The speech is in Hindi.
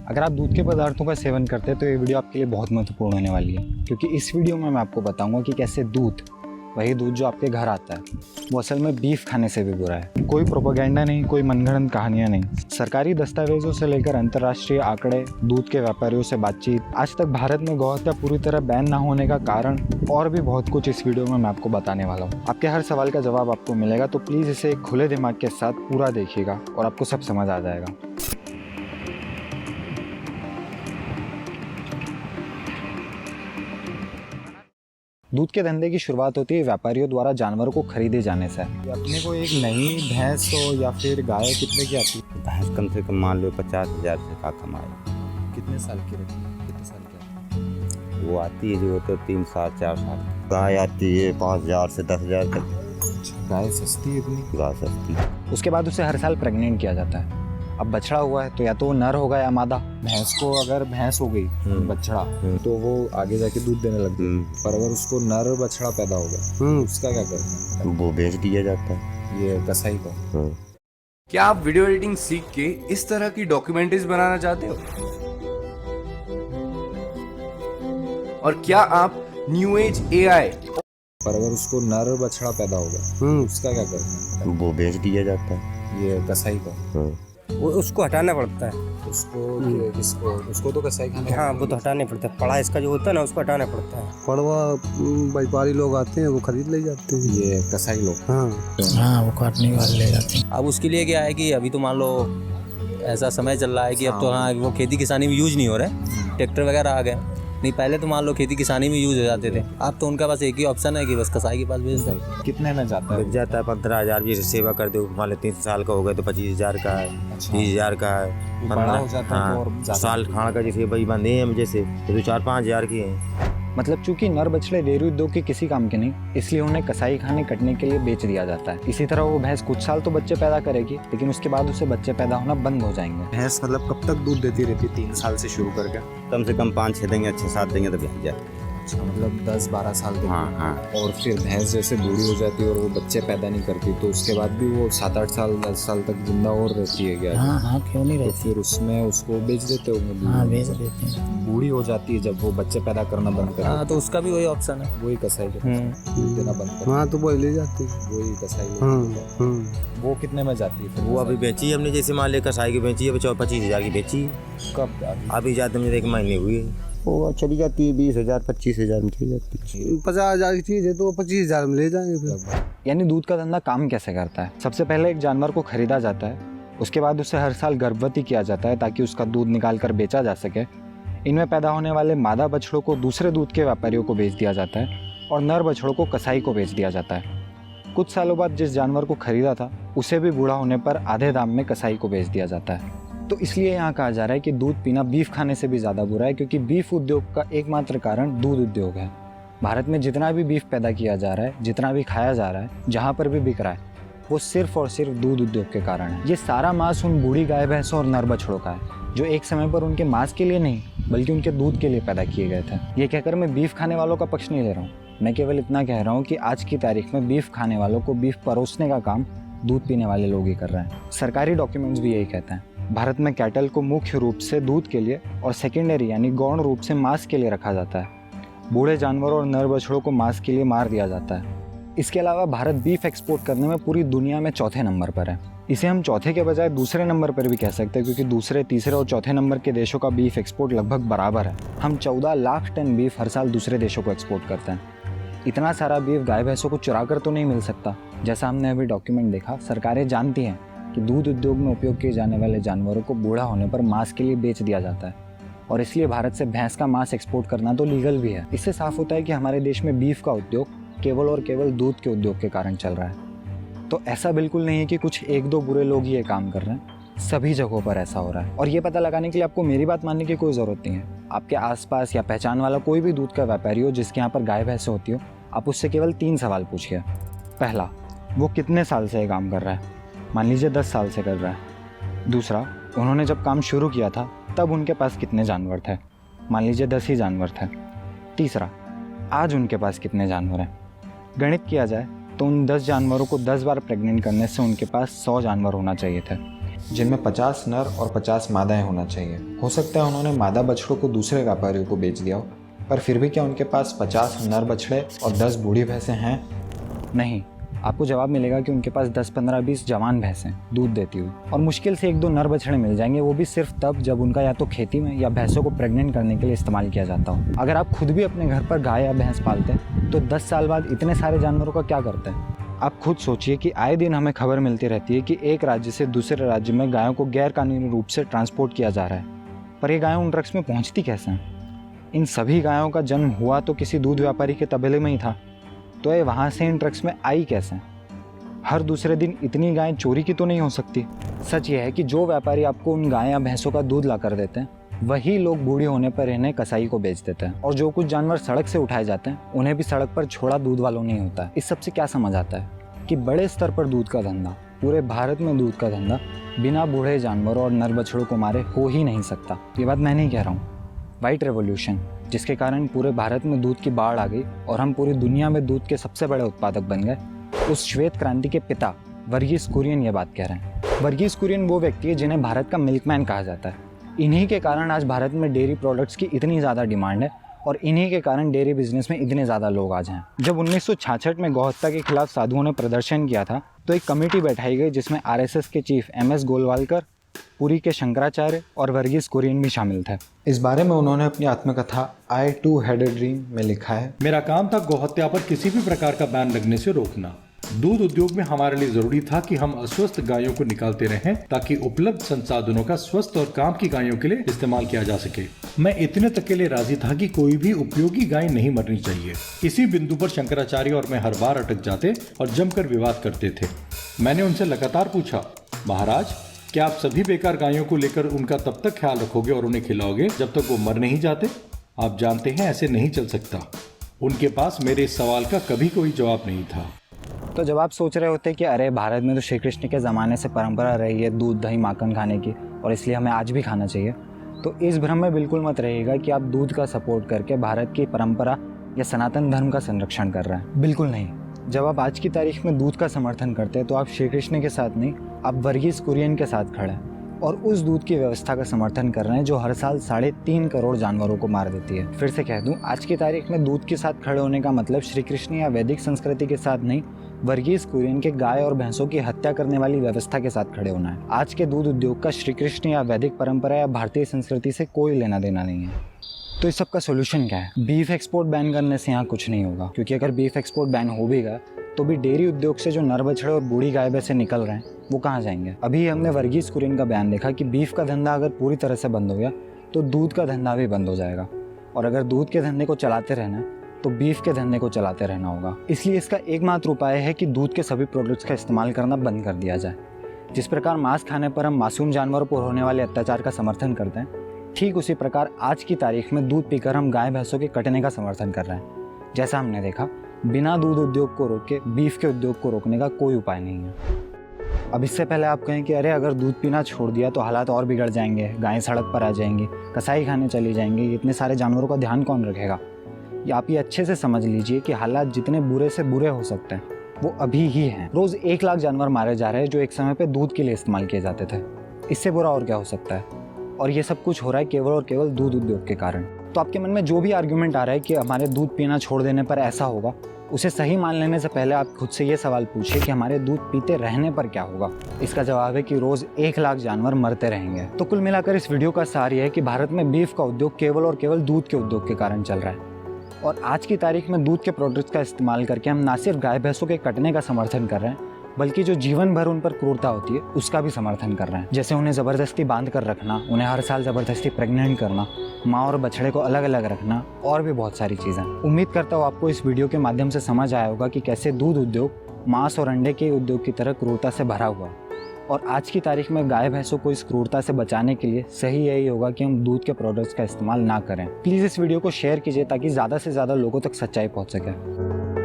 अगर आप दूध के पदार्थों का सेवन करते हैं तो ये वीडियो आपके लिए बहुत महत्वपूर्ण होने वाली है, क्योंकि इस वीडियो में मैं आपको बताऊंगा कि कैसे दूध, वही दूध जो आपके घर आता है, वो असल में बीफ खाने से भी बुरा है। कोई प्रोपेगेंडा नहीं, कोई मनगढ़ंत कहानियां नहीं, सरकारी दस्तावेजों से लेकर अंतर्राष्ट्रीय आंकड़े, दूध के व्यापारियों से बातचीत, आज तक भारत में गौहत्या पूरी तरह बैन ना होने का कारण और भी बहुत कुछ इस वीडियो में मैं आपको बताने वाला हूँ। आपके हर सवाल का जवाब आपको मिलेगा, तो प्लीज़ इसे एक खुले दिमाग के साथ पूरा देखिएगा और आपको सब समझ आ जाएगा। दूध के धंधे की शुरुआत होती है व्यापारियों द्वारा जानवरों को खरीदे जाने से। अपने को एक नई भैंस हो या फिर गाय कितने की आती है? भैंस कम से कम मान लो 50,000 से का कमाए। कितने साल की रहती है? कितने साल की? वो आती है जो तो 3 साल 4 साल। गाय आती है 5,000 से 10,000 तक। गाय सस्ती है इतनी? गाय सस्ती। उसके बाद उसे हर साल प्रेग्नेंट किया जाता है। अब बछड़ा हुआ है तो या तो वो नर होगा या मादा। भैंस को अगर भैंस हो गई बछड़ा तो वो आगे जाके दूध देने लग गई, पर अगर उसको नर बछड़ा पैदा हो गया उसका क्या करते हैं? वो बेच दिया जाता है ये कसाई को। क्या आप वीडियो एडिटिंग सीख के इस तरह की डॉक्यूमेंट्रीज बनाना चाहते हो? और क्या आप न्यू एज एआई, पर अगर उसको नर बछड़ा पैदा हो गया उसका क्या करते हैं? वो बेच दिया जाता है ये कसाई को। वो उसको हटाना पड़ता है। उसको किसको? उसको तो कसाई खाने। हाँ, वो तो हटाने पड़ता है। पड़ा इसका जो होता है ना, उसको हटाना पड़ता है। पड़वा व्यापारी लोग आते हैं, वो खरीद ले जाते हैं। ये कसाई लोग। हाँ, वो काटने वाले ले जाते हैं। अब उसके लिए क्या है कि अभी तो मान लो ऐसा समय चल रहा है कि अब तो हाँ वो खेती किसानी में यूज नहीं हो रहे, ट्रैक्टर वगैरह आ गए। नहीं, पहले तो मान लो खेती किसानी में यूज हो जाते थे। अब तो उनका बस एक ही ऑप्शन है कि बस कसाई के पास भेज दें। कितने में जाता है? बिक जाता है 15,000 भी। सेवा कर दो, मान लो 3 साल का हो गया तो 25,000 का है, 30,000 का है। बड़ा हो जाता है तो और ज़्यादा। साल खाण का जैसे भाई बंधे हैं जैसे तो 4-5 हज़ार की हैं। मतलब चूंकि नर बछड़े डेयरी उद्योग के किसी काम के नहीं, इसलिए उन्हें कसाई खाने कटने के लिए बेच दिया जाता है। इसी तरह वो भैंस कुछ साल तो बच्चे पैदा करेगी, लेकिन उसके बाद उसे बच्चे पैदा होना बंद हो जाएंगे। भैंस मतलब कब तक दूध देती रहती? 3 साल से शुरू करके कम से कम 5-6 देंगे, 6-7 देंगे तो बेच जाते हैं। मतलब 10-12 साल देती हाँ है। हाँ। और फिर भैंस जैसे बूढ़ी हो जाती है और वो बच्चे पैदा नहीं करती, तो उसके बाद भी वो 7-8 साल 10 साल तक जिंदा और रहती है क्या? हाँ, क्यों नहीं तो रहती? फिर उसमें उसको बेच देते होंगे। हाँ, बेच देते हैं। बूढ़ी हो जाती है जब वो बच्चे पैदा करना बंद कर हाँ, तो उसका भी वही ऑप्शन है। वही कसाई के पास दूध देना बंद कर। हाँ, तो वो ले जाते हैं। वही कसाई लोग। वो कितने में जाती है फिर? वो अभी बेची हमने, जैसे मान लिया कसाई की बेची है 25,000 की बेची। कब? अभी जाते मुझे 1 महीने हुए। वो चली जाती है 20,000 25,000 में चली जाती है। 50,000 की चीज़ है तो 25,000 में ले जाएंगे फिर। यानी दूध का धंधा काम कैसे करता है? सबसे पहले एक जानवर को खरीदा जाता है, उसके बाद उसे हर साल गर्भवती किया जाता है ताकि उसका दूध निकाल कर बेचा जा सके। इनमें पैदा होने वाले मादा बछड़ों को दूसरे दूध के व्यापारियों को बेच दिया जाता है और नर बछड़ों को कसाई को बेच दिया जाता है। कुछ सालों बाद जिस जानवर को खरीदा था उसे भी बूढ़ा होने पर आधे दाम में कसाई को बेच दिया जाता है। तो इसलिए यहाँ कहा जा रहा है कि दूध पीना बीफ खाने से भी ज़्यादा बुरा है, क्योंकि बीफ उद्योग का एकमात्र कारण दूध उद्योग है। भारत में जितना भी बीफ पैदा किया जा रहा है, जितना भी खाया जा रहा है, जहाँ पर भी बिक रहा है, वो सिर्फ और सिर्फ दूध उद्योग के कारण है। ये सारा मांस उन बूढ़ी गाय भैंसों और नर बछड़ों का है जो एक समय पर उनके मांस के लिए नहीं बल्कि उनके दूध के लिए पैदा किए गए थे। ये कहकर मैं बीफ खाने वालों का पक्ष नहीं ले रहा हूँ, मैं केवल इतना कह रहा हूँ कि आज की तारीख में बीफ खाने वालों को बीफ परोसने का काम दूध पीने वाले लोग ही कर रहे हैं। सरकारी डॉक्यूमेंट्स भी यही कहते हैं। भारत में कैटल को मुख्य रूप से दूध के लिए और सेकेंडरी यानी गौण रूप से मांस के लिए रखा जाता है। बूढ़े जानवरों और नर बछड़ों को मांस के लिए मार दिया जाता है। इसके अलावा भारत बीफ एक्सपोर्ट करने में पूरी दुनिया में चौथे नंबर पर है। इसे हम चौथे के बजाय दूसरे नंबर पर भी कह सकते हैं, क्योंकि दूसरे, तीसरे और चौथे नंबर के देशों का बीफ एक्सपोर्ट लगभग बराबर है। हम 14 लाख टन बीफ हर साल दूसरे देशों को एक्सपोर्ट करते हैं। इतना सारा बीफ गाय भैंसों को चुरा कर तो नहीं मिल सकता। जैसा हमने अभी डॉक्यूमेंट देखा, सरकारें जानती हैं कि दूध उद्योग में उपयोग किए जाने वाले जानवरों को बूढ़ा होने पर मांस के लिए बेच दिया जाता है, और इसलिए भारत से भैंस का मांस एक्सपोर्ट करना तो लीगल भी है। इससे साफ होता है कि हमारे देश में बीफ का उद्योग केवल और केवल दूध के उद्योग के कारण चल रहा है। तो ऐसा बिल्कुल नहीं है कि कुछ 1-2 बुरे लोग ही ये काम कर रहे हैं, सभी जगहों पर ऐसा हो रहा है। और ये पता लगाने के लिए आपको मेरी बात मानने की कोई ज़रूरत नहीं है। आपके आसपास या पहचान वाला कोई भी दूध का व्यापारी हो जिसके यहाँ पर गाय भैंसें होती हो, आप उससे केवल 3 सवाल पूछिए। पहला, वो कितने साल से ये काम कर रहा है? मान लीजिए 10 साल से कर रहा है। दूसरा, उन्होंने जब काम शुरू किया था तब उनके पास कितने जानवर थे? मान लीजिए 10 ही जानवर थे। तीसरा, आज उनके पास कितने जानवर हैं? गणित किया जाए तो उन 10 जानवरों को 10 बार प्रेग्नेंट करने से उनके पास 100 जानवर होना चाहिए थे। जिनमें 50 नर और 50 मादाएं होना चाहिए। हो सकता है उन्होंने मादा बछड़ों को दूसरे व्यापारियों को बेच दिया हो, पर फिर भी क्या उनके पास 50 नर बछड़े और 10 बूढ़ी भैंसें हैं? नहीं, आपको जवाब मिलेगा कि उनके पास 10, 15, 20 जवान भैंसें दूध देती हुई, और मुश्किल से 1-2 नर बछड़े मिल जाएंगे, वो भी सिर्फ तब जब उनका या तो खेती में या भैंसों को प्रेग्नेंट करने के लिए इस्तेमाल किया जाता हो। अगर आप खुद भी अपने घर पर गाय या भैंस पालते हैं तो 10 साल बाद इतने सारे जानवरों का क्या करते हैं? आप खुद सोचिए कि आए दिन हमें खबर मिलती रहती है कि एक राज्य से दूसरे राज्य में गायों को गैर कानूनी रूप से ट्रांसपोर्ट किया जा रहा है, पर ये गायें उन ट्रक्स में पहुंचती कैसे हैं? इन सभी गायों का जन्म हुआ तो किसी दूध व्यापारी के तबेले में ही था, तो ये वहाँ से इन ट्रक्स में आई कैसे? हर दूसरे दिन इतनी गायें चोरी की तो नहीं हो सकती। सच ये है कि जो व्यापारी आपको उन गाय या भैंसों का दूध ला कर देते हैं, वही लोग बूढ़े होने पर इन्हें कसाई को बेच देते हैं, और जो कुछ जानवर सड़क से उठाए जाते हैं उन्हें भी सड़क पर छोड़ा दूध वालों नहीं होता है। इस सबसे क्या समझ आता है कि बड़े स्तर पर दूध का धंधा, पूरे भारत में दूध का धंधा बिना बूढ़े जानवरों और नर बछड़ों को मारे हो ही नहीं सकता। ये बात मैं नहीं कह रहा हूँ। वाइट रेवोल्यूशन, जिसके कारण पूरे भारत में दूध की बाढ़ आ गई और हम पूरी दुनिया में दूध के सबसे बड़े उत्पादक बन गए, उस श्वेत क्रांति के पिता वर्गीस कुरियन ये बात कह रहे हैं। वर्गीस कुरियन वो व्यक्ति है जिन्हें भारत का मिल्कमैन कहा जाता है। इन्हीं के कारण आज भारत में डेयरी प्रोडक्ट्स की इतनी ज़्यादा डिमांड है, और इन्हीं के कारण डेयरी बिजनेस में इतने ज़्यादा लोग आज हैं। जब 1966 में गौहत्या के खिलाफ साधुओं ने प्रदर्शन किया था, तो एक कमेटी बैठाई गई जिसमें आरएसएस के चीफ MS गोलवालकर, पुरी के शंकराचार्य और वर्गीस कुरियन भी शामिल थे। इस बारे में उन्होंने अपनी आत्मकथा आई टू हैड अ ड्रीम में लिखा है, मेरा काम था गौहत्या पर किसी भी प्रकार का बैन लगने से रोकना। दूध उद्योग में हमारे लिए जरूरी था कि हम अस्वस्थ गायों को निकालते रहें ताकि उपलब्ध संसाधनों का स्वस्थ और काम की गायों के लिए इस्तेमाल किया जा सके। मैं इतने तक के लिए राजी था कि कोई भी उपयोगी गाय नहीं मरनी चाहिए। इसी बिंदु पर शंकराचार्य और मैं हर बार अटक जाते और जमकर विवाद करते थे। मैंने उनसे लगातार पूछा, महाराज, क्या आप सभी बेकार गायों को लेकर उनका तब तक ख्याल रखोगे और उन्हें खिलाओगे जब तक वो मर नहीं जाते? आप जानते हैं ऐसे नहीं चल सकता। उनके पास मेरे इस सवाल का कभी कोई जवाब नहीं था। तो जब आप सोच रहे होते कि अरे भारत में तो श्री कृष्ण के ज़माने से परंपरा रही है दूध दही माखन खाने की, और इसलिए हमें आज भी खाना चाहिए, तो इस भ्रम में बिल्कुल मत रहिएगा कि आप दूध का सपोर्ट करके भारत की परंपरा या सनातन धर्म का संरक्षण कर रहे हैं। बिल्कुल नहीं। जब आप आज की तारीख में दूध का समर्थन करते हैं तो आप श्री कृष्ण के साथ नहीं, आप वर्गीस कुरियन के साथ खड़े हैं और उस दूध की व्यवस्था का समर्थन कर रहे हैं जो हर साल 3.5 करोड़ जानवरों को मार देती है। फिर से कह दूं, आज की तारीख में दूध के साथ खड़े होने का मतलब श्री कृष्ण या वैदिक संस्कृति के साथ नहीं, वर्गीस कुरियन के गाय और भैंसों की हत्या करने वाली व्यवस्था के साथ खड़े होना है। आज के दूध उद्योग का श्री कृष्ण या वैदिक परंपरा या भारतीय संस्कृति से कोई लेना देना नहीं है। तो इस सब का सोल्यूशन क्या है? बीफ एक्सपोर्ट बैन करने से यहाँ कुछ नहीं होगा, क्योंकि अगर बीफ एक्सपोर्ट बैन हो भी गया तो भी डेयरी उद्योग से जो नर बछड़े और बूढ़ी गाय भैंसे निकल रहे हैं वो कहाँ जाएंगे? अभी हमने वर्गीस कुरियन का बयान देखा कि बीफ का धंधा अगर पूरी तरह से बंद हो गया तो दूध का धंधा भी बंद हो जाएगा, और अगर दूध के धंधे को चलाते रहना है तो बीफ के धंधे को चलाते रहना होगा। इसलिए इसका एकमात्र उपाय है कि दूध के सभी प्रोडक्ट्स का इस्तेमाल करना बंद कर दिया जाए। जिस प्रकार मांस खाने पर हम मासूम जानवरों पर होने वाले अत्याचार का समर्थन करते हैं, ठीक उसी प्रकार आज की तारीख में दूध पीकर हम गाय भैंसों के कटने का समर्थन कर रहे हैं। जैसा हमने देखा, बिना दूध उद्योग को रोक के बीफ के उद्योग को रोकने का कोई उपाय नहीं है। अब इससे पहले आप कहें कि अरे अगर दूध पीना छोड़ दिया तो हालात और बिगड़ जाएंगे, गायें सड़क पर आ जाएंगी, कसाई खाने चली जाएंगी, इतने सारे जानवरों का ध्यान कौन रखेगा? या आप ये अच्छे से समझ लीजिए कि हालात जितने बुरे से बुरे हो सकते हैं वो अभी ही हैं। रोज़ 1 लाख जानवर मारे जा रहे हैं जो एक समय पे दूध के लिए इस्तेमाल किए जाते थे। इससे बुरा और क्या हो सकता है? और ये सब कुछ हो रहा है केवल और केवल दूध उद्योग के कारण। तो आपके मन में जो भी आर्ग्यूमेंट आ रहा है कि हमारे दूध पीना छोड़ देने पर ऐसा होगा, उसे सही मान लेने से पहले आप खुद से ये सवाल पूछिए कि हमारे दूध पीते रहने पर क्या होगा। इसका जवाब है कि रोज़ 1 लाख जानवर मरते रहेंगे। तो कुल मिलाकर इस वीडियो का सार यह है कि भारत में बीफ का उद्योग केवल और केवल दूध के उद्योग के कारण चल रहा है, और आज की तारीख में दूध के प्रोडक्ट्स का इस्तेमाल करके हम ना सिर्फ गाय भैंसों के कटने का समर्थन कर रहे हैं, बल्कि जो जीवन भर उन पर क्रूरता होती है उसका भी समर्थन कर रहे हैं। जैसे उन्हें ज़बरदस्ती बांध कर रखना, उन्हें हर साल ज़बरदस्ती प्रेग्नेंट करना, माँ और बछड़े को अलग अलग रखना, और भी बहुत सारी चीज़ें। उम्मीद करता हूँ आपको इस वीडियो के माध्यम से समझ आया होगा कि कैसे दूध उद्योग मांस और अंडे के उद्योग की तरह क्रूरता से भरा हुआ है, और आज की तारीख में गाय भैंसों को इस क्रूरता से बचाने के लिए सही यही होगा कि हम दूध के प्रोडक्ट्स का इस्तेमाल ना करें। प्लीज़ इस वीडियो को शेयर कीजिए ताकि ज़्यादा से ज़्यादा लोगों तक सच्चाई पहुँच सके।